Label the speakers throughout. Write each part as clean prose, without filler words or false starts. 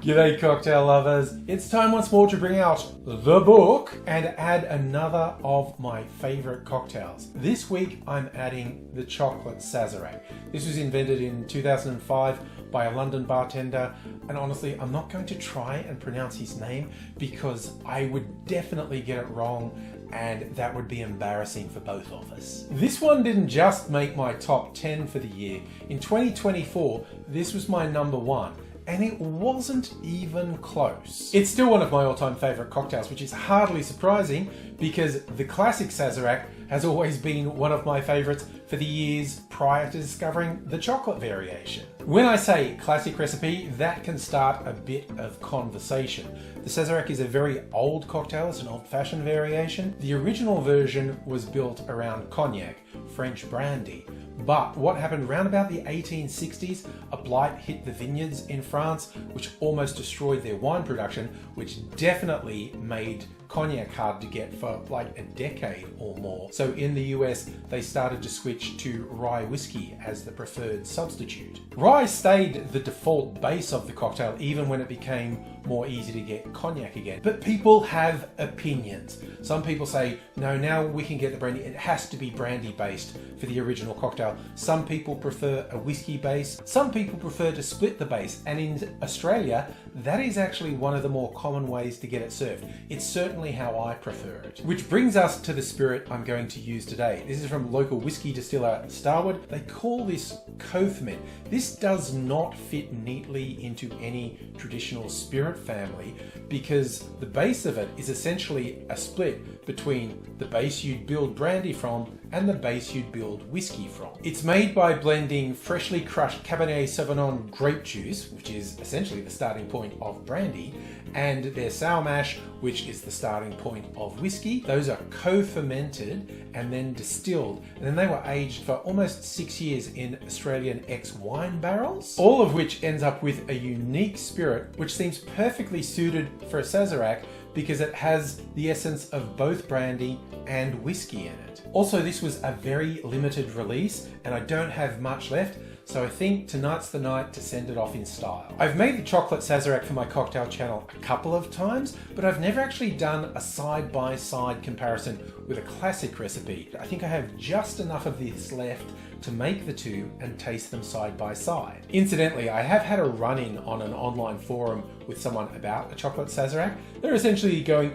Speaker 1: G'day cocktail lovers, it's time once more to bring out the book and add another of my favourite cocktails. This week I'm adding the chocolate Sazerac. This was invented in 2005 by a London bartender, and honestly I'm not going to try and pronounce his name because I would definitely get it wrong and that would be embarrassing for both of us. This one didn't just make my top 10 for the year. In 2024 this was my number 1. And it wasn't even close. It's still one of my all-time favourite cocktails, which is hardly surprising because the classic Sazerac has always been one of my favourites for the years prior to discovering the chocolate variation. When I say classic recipe, that can start a bit of conversation. The Sazerac is a very old cocktail, it's an old-fashioned variation. The original version was built around cognac, French brandy. But what happened around about the 1860s, a blight hit the vineyards in France, which almost destroyed their wine production, which definitely made cognac hard to get for like a decade or more. So in the US, they started to switch to rye whiskey as the preferred substitute. Rye stayed the default base of the cocktail even when it became more easy to get cognac again. But people have opinions. Some people say, no, now we can get the brandy. It has to be brandy based for the original cocktail. Some people prefer a whiskey base. Some people prefer to split the base. And in Australia, that is actually one of the more common ways to get it served. It's certainly how I prefer it. Which brings us to the spirit I'm going to use today. This is from local whiskey distiller Starward. They call this Co-Ferment. This does not fit neatly into any traditional spirit family because the base of it is essentially a split between the base you'd build brandy from and the base you'd build whiskey from. It's made by blending freshly crushed Cabernet Sauvignon grape juice, which is essentially the starting point of brandy, and their sour mash, which is the starting point of whiskey. Those are co-fermented and then distilled, and then they were aged for almost 6 years in Australian ex-wine barrels, all of which ends up with a unique spirit which seems perfectly suited for a Sazerac because it has the essence of both brandy and whiskey in it. Also, this was a very limited release and I don't have much left, so I think tonight's the night to send it off in style. I've made the chocolate Sazerac for my cocktail channel a couple of times, but I've never actually done a side-by-side comparison with a classic recipe. I think I have just enough of this left to make the two and taste them side by side. Incidentally, I have had a run-in on an online forum with someone about a chocolate Sazerac. They're essentially going,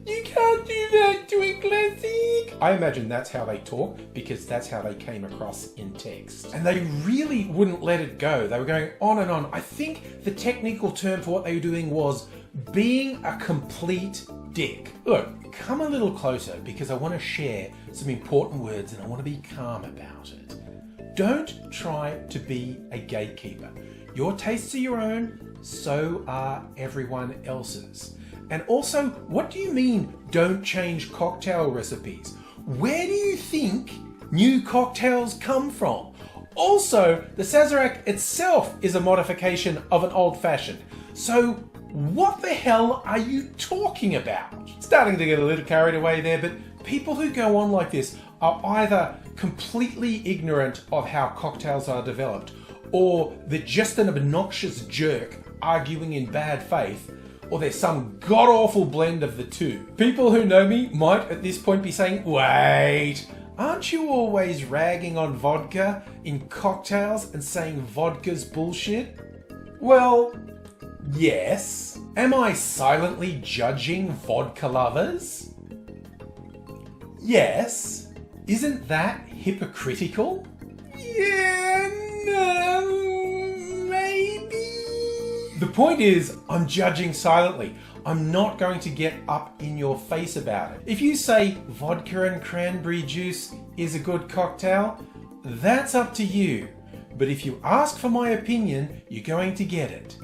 Speaker 1: you can't do that to a classic. I imagine that's how they talk because that's how they came across in text. And they really wouldn't let it go. They were going on and on. I think the technical term for what they were doing was being a complete dick. Look, come a little closer because I want to share some important words and I want to be calm about it. Don't try to be a gatekeeper. Your tastes are your own, so are everyone else's. And also, what do you mean don't change cocktail recipes? Where do you think new cocktails come from? Also, the Sazerac itself is a modification of an old-fashioned. So what the hell are you talking about? Starting to get a little carried away there, but people who go on like this are either completely ignorant of how cocktails are developed, or they're just an obnoxious jerk arguing in bad faith, or there's some god-awful blend of the two. People who know me might at this point be saying, wait, aren't you always ragging on vodka in cocktails and saying vodka's bullshit? Well, yes. Am I silently judging vodka lovers? Yes. Isn't that hypocritical? Yeah, no, maybe. The point is, I'm judging silently. I'm not going to get up in your face about it. If you say vodka and cranberry juice is a good cocktail, that's up to you. But if you ask for my opinion, you're going to get it.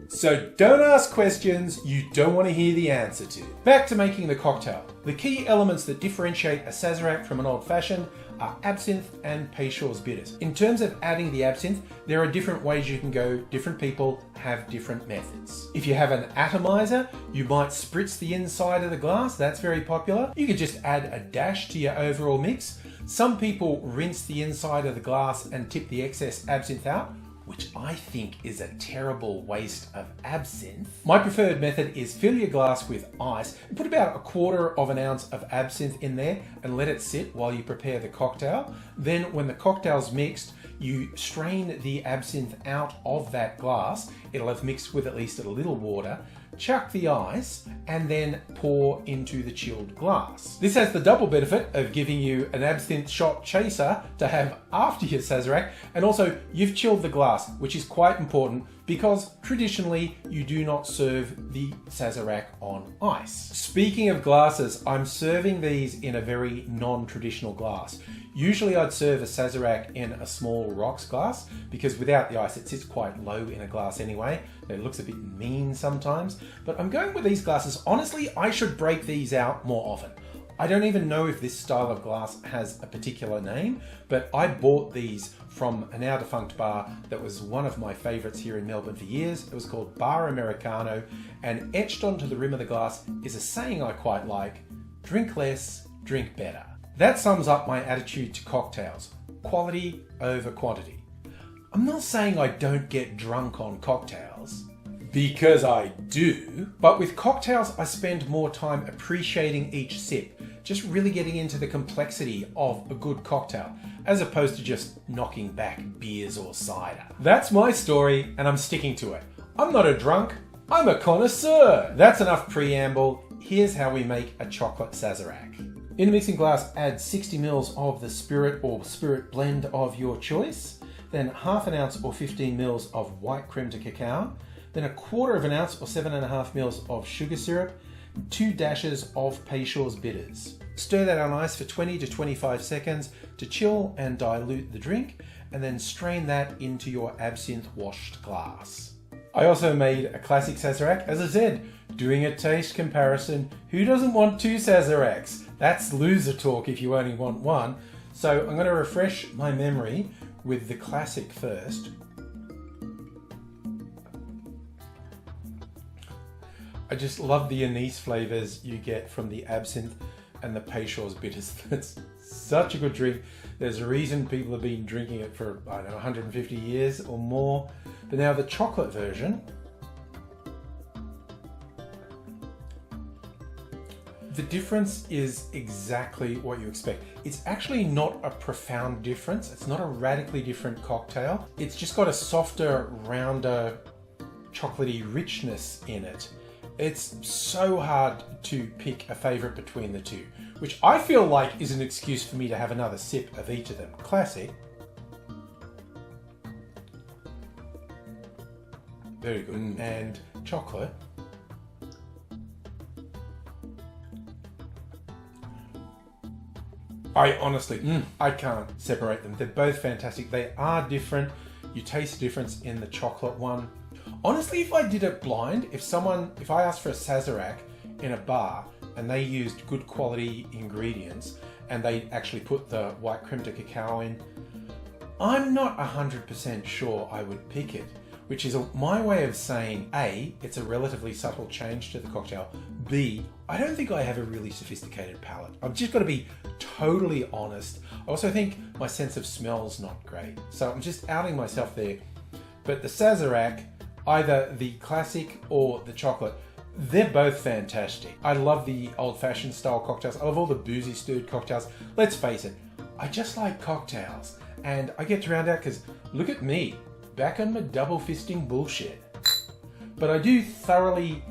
Speaker 1: So don't ask questions you don't want to hear the answer to. Back to making the cocktail. The key elements that differentiate a Sazerac from an old-fashioned are absinthe and Peychaud's bitters. In terms of adding the absinthe, there are different ways you can go. Different people have different methods. If you have an atomizer, you might spritz the inside of the glass. That's very popular. You could just add a dash to your overall mix. Some people rinse the inside of the glass and tip the excess absinthe out. which I think is a terrible waste of absinthe. My preferred method is fill your glass with ice and put about 1/4 ounce of absinthe in there and let it sit while you prepare the cocktail. Then when the cocktail's mixed, you strain the absinthe out of that glass. It'll have mixed with at least a little water. Chuck the ice and then pour into the chilled glass. This has the double benefit of giving you an absinthe shot chaser to have after your Sazerac, and also you've chilled the glass, which is quite important because traditionally you do not serve the Sazerac on ice. Speaking of glasses, I'm serving these in a very non-traditional glass. Usually I'd serve a Sazerac in a small rocks glass because without the ice it sits quite low in a glass anyway. It looks a bit mean sometimes, but I'm going with these glasses. Honestly, I should break these out more often. I don't even know if this style of glass has a particular name, but I bought these from a now defunct bar that was one of my favorites here in Melbourne for years. It was called Bar Americano, and etched onto the rim of the glass is a saying I quite like: drink less, drink better. That sums up my attitude to cocktails: quality over quantity. I'm not saying I don't get drunk on cocktails, because I do, but with cocktails I spend more time appreciating each sip, just really getting into the complexity of a good cocktail, as opposed to just knocking back beers or cider. That's my story, and I'm sticking to it. I'm not a drunk, I'm a connoisseur. That's enough preamble. Here's how we make a chocolate Sazerac. In a mixing glass, add 60 ml of the spirit or spirit blend of your choice, then 1/2 ounce or 15 ml of white creme de cacao, then 1/4 ounce or 7.5 ml of sugar syrup, 2 dashes of Peychaud's bitters. Stir that on ice for 20 to 25 seconds to chill and dilute the drink, and then strain that into your absinthe washed glass. I also made a classic Sazerac, as I said, doing a taste comparison. Who doesn't want 2 Sazeracs? That's loser talk if you only want one. So I'm going to refresh my memory with the classic first. I just love the anise flavors you get from the absinthe and the Peychaud's bitters. It's such a good drink. There's a reason people have been drinking it for, I don't know, 150 years or more. But now the chocolate version, the difference is exactly what you expect. It's actually not a profound difference. It's not a radically different cocktail. It's just got a softer, rounder, chocolatey richness in it. It's so hard to pick a favorite between the two, which I feel like is an excuse for me to have another sip of each of them. Classic. Very good. And chocolate. I honestly, I can't separate them. They're both fantastic. They are different. You taste the difference in the chocolate one. Honestly, if I did it blind, if I asked for a Sazerac in a bar and they used good quality ingredients and they actually put the white creme de cacao in, I'm not 100% sure I would pick it, which is my way of saying, A, it's a relatively subtle change to the cocktail. B, I don't think I have a really sophisticated palate. I've just got to be totally honest. I also think my sense of smell's not great. So I'm just outing myself there. But the Sazerac, either the classic or the chocolate, they're both fantastic. I love the old-fashioned style cocktails. I love all the boozy stirred cocktails. Let's face it, I just like cocktails. And I get to round out because look at me, back on my double fisting bullshit. But I do thoroughly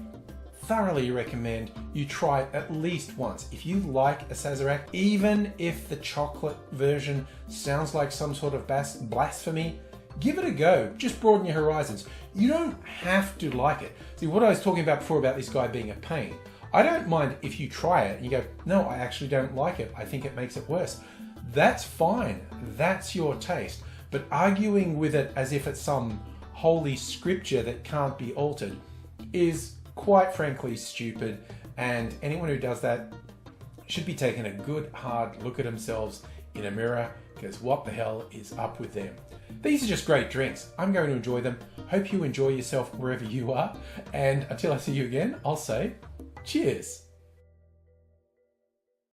Speaker 1: recommend you try it at least once. If you like a Sazerac, even if the chocolate version sounds like some sort of blasphemy, give it a go. Just broaden your horizons. You don't have to like it. See, what I was talking about before about this guy being a pain, I don't mind if you try it and you go, no, I actually don't like it. I think it makes it worse. That's fine. That's your taste. But arguing with it as if it's some holy scripture that can't be altered is quite frankly stupid, and anyone who does that should be taking a good hard look at themselves in a mirror, because what the hell is up with them? These are just great drinks. I'm going to enjoy them. Hope you enjoy yourself wherever you are, and until I see you again, I'll say cheers.